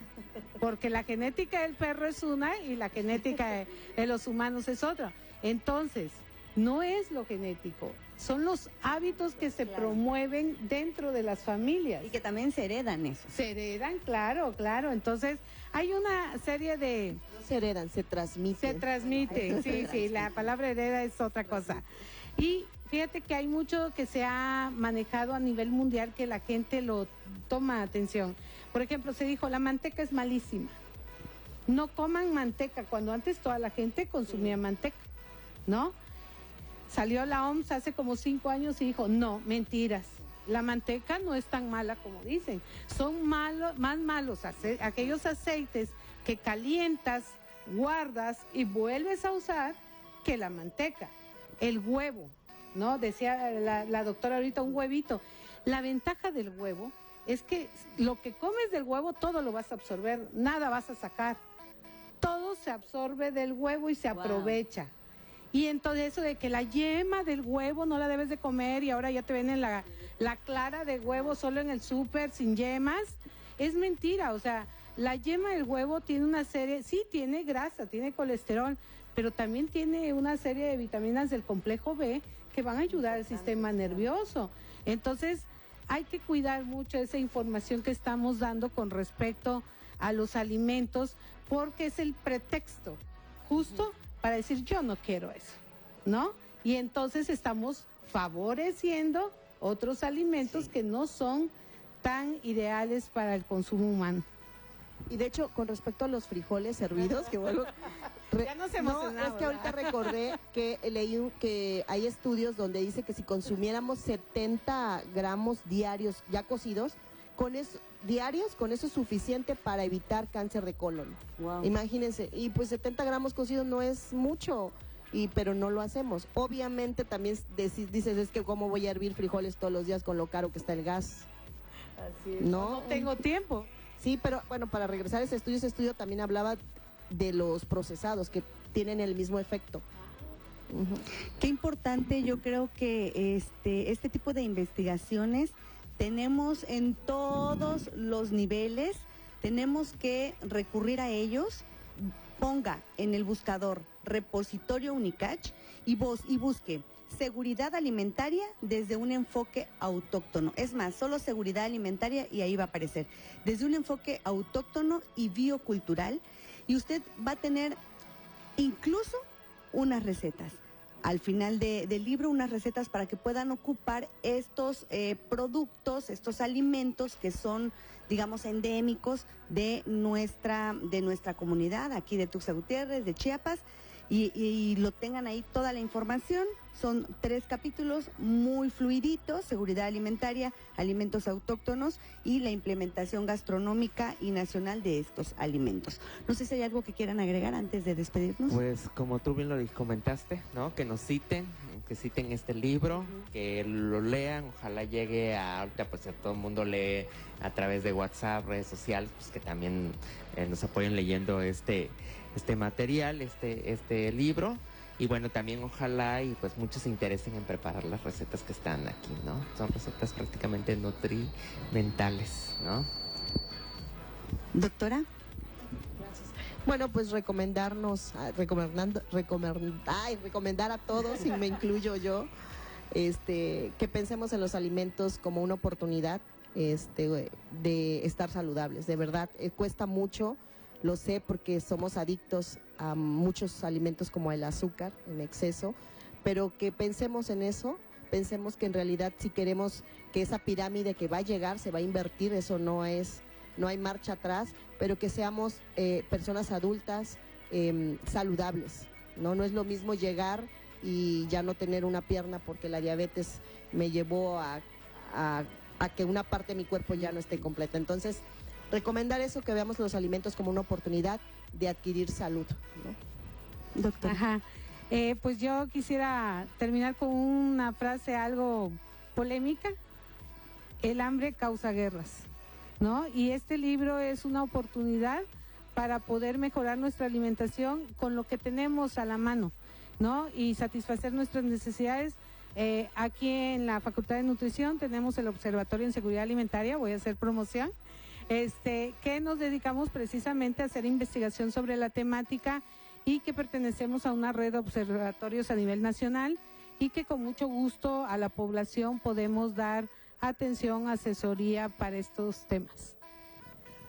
porque la genética del perro es una y la genética de los humanos es otra. Entonces, no es lo genético, son los hábitos que se Claro. promueven dentro de las familias. Y que también se heredan eso. Se heredan, claro, claro. Entonces, hay una serie de... No se heredan, se transmiten. Se transmite, sí, la palabra hereda es otra cosa. Y fíjate que hay mucho que se ha manejado a nivel mundial que la gente lo toma atención. Por ejemplo, se dijo, la manteca es malísima. No coman manteca, cuando antes toda la gente consumía manteca, ¿no? Salió la OMS hace como 5 años y dijo, no, mentiras. La manteca no es tan mala como dicen. Son más malos aquellos aceites que calientas, guardas y vuelves a usar que la manteca. El huevo, ¿no? Decía la doctora ahorita, un huevito. La ventaja del huevo es que lo que comes del huevo todo lo vas a absorber, nada vas a sacar. Todo se absorbe del huevo y se aprovecha. Y entonces eso de que la yema del huevo no la debes de comer y ahora ya te venden la clara de huevo solo en el súper sin yemas, es mentira. O sea, la yema del huevo tiene una serie, sí tiene grasa, tiene colesterol, pero también tiene una serie de vitaminas del complejo B que van a ayudar al sistema nervioso. Entonces, hay que cuidar mucho esa información que estamos dando con respecto a los alimentos, porque es el pretexto justo para decir yo no quiero eso, ¿no? Y entonces estamos favoreciendo otros alimentos que no son tan ideales para el consumo humano. Y de hecho, con respecto a los frijoles hervidos, que vuelvo... Ya nos No, emocionamos, es que ahorita recordé que leí que hay estudios donde dice que si consumiéramos 70 gramos diarios ya cocidos, con eso es suficiente para evitar cáncer de colon. Wow. Imagínense, y pues 70 gramos cocidos no es mucho, pero no lo hacemos. Obviamente también dices, es que cómo voy a hervir frijoles todos los días con lo caro que está el gas. Así es. No. No tengo tiempo. Sí, pero bueno, para regresar a ese estudio también hablaba de los procesados que tienen el mismo efecto. Ujú. Qué importante, yo creo que este tipo de investigaciones tenemos en todos los niveles, tenemos que recurrir a ellos. Ponga en el buscador repositorio Unicach y busque seguridad alimentaria desde un enfoque autóctono. Es más, solo seguridad alimentaria y ahí va a aparecer. Desde un enfoque autóctono y biocultural, y usted va a tener incluso unas recetas. Al final del libro, unas recetas para que puedan ocupar estos productos, estos alimentos que son, digamos, endémicos de nuestra comunidad, aquí de Tuxtla Gutiérrez, de Chiapas, y lo tengan ahí toda la información. Son 3 capítulos muy fluiditos: seguridad alimentaria, alimentos autóctonos y la implementación gastronómica y nacional de estos alimentos. No sé si hay algo que quieran agregar antes de despedirnos. Pues como tú bien lo comentaste, ¿no? Que nos citen, que citen este libro, que lo lean, ojalá llegue ahorita pues a todo el mundo lee a través de WhatsApp, redes sociales, pues que también nos apoyen leyendo este material, este libro. Y bueno, también ojalá y pues muchos se interesen en preparar las recetas que están aquí, ¿no? Son recetas prácticamente nutrimentales, ¿no? Doctora. Bueno, pues recomendar a todos, y me incluyo yo, que pensemos en los alimentos como una oportunidad de estar saludables. De verdad, cuesta mucho, lo sé porque somos adictos a muchos alimentos como el azúcar en exceso, pero que pensemos en eso, pensemos que en realidad si queremos que esa pirámide que va a llegar se va a invertir, eso no hay marcha atrás, pero que seamos personas adultas saludables, ¿no? No es lo mismo llegar y ya no tener una pierna porque la diabetes me llevó a que una parte de mi cuerpo ya no esté completa. Entonces, recomendar eso, que veamos los alimentos como una oportunidad de adquirir salud, ¿no? Doctora. Ajá. Pues yo quisiera terminar con una frase algo polémica: el hambre causa guerras, ¿no? Y este libro es una oportunidad para poder mejorar nuestra alimentación con lo que tenemos a la mano, ¿no? Y satisfacer nuestras necesidades. Aquí en la Facultad de Nutrición tenemos el Observatorio en Seguridad Alimentaria, voy a hacer promoción, que nos dedicamos precisamente a hacer investigación sobre la temática y que pertenecemos a una red de observatorios a nivel nacional y que con mucho gusto a la población podemos dar atención, asesoría para estos temas.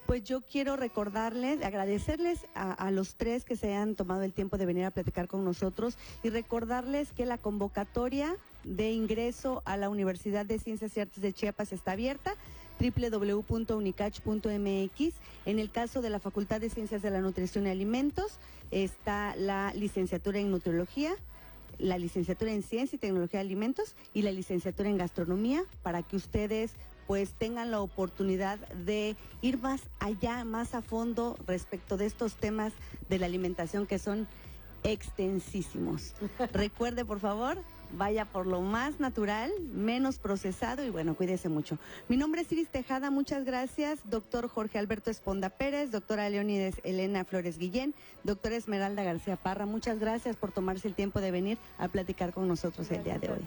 Pues yo quiero recordarles, agradecerles a los tres que se hayan tomado el tiempo de venir a platicar con nosotros y recordarles que la convocatoria de ingreso a la Universidad de Ciencias y Artes de Chiapas está abierta, www.unicach.mx. En el caso de la Facultad de Ciencias de la Nutrición y Alimentos está la licenciatura en Nutriología, la licenciatura en Ciencia y Tecnología de Alimentos y la licenciatura en Gastronomía, para que ustedes pues tengan la oportunidad de ir más allá, más a fondo respecto de estos temas de la alimentación que son extensísimos. Recuerde, por favor, vaya por lo más natural, menos procesado y bueno, cuídese mucho. Mi nombre es Iris Tejada, muchas gracias. Doctor Jorge Alberto Esponda Pérez, doctora Leónides Elena Flores Guillén, doctora Esmeralda García Parra, muchas gracias por tomarse el tiempo de venir a platicar con nosotros el día de hoy.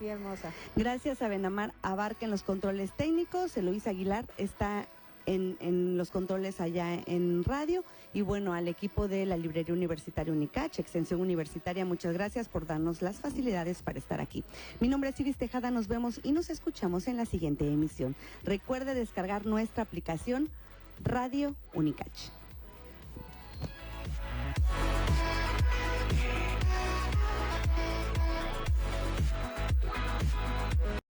Gracias a Benamar Abarca en los controles técnicos, Eloísa Aguilar está en los controles allá en radio y bueno, al equipo de la Librería Universitaria Unicach, Extensión Universitaria, muchas gracias por darnos las facilidades para estar aquí. Mi nombre es Iris Tejada, nos vemos y nos escuchamos en la siguiente emisión. Recuerde descargar nuestra aplicación Radio Unicach.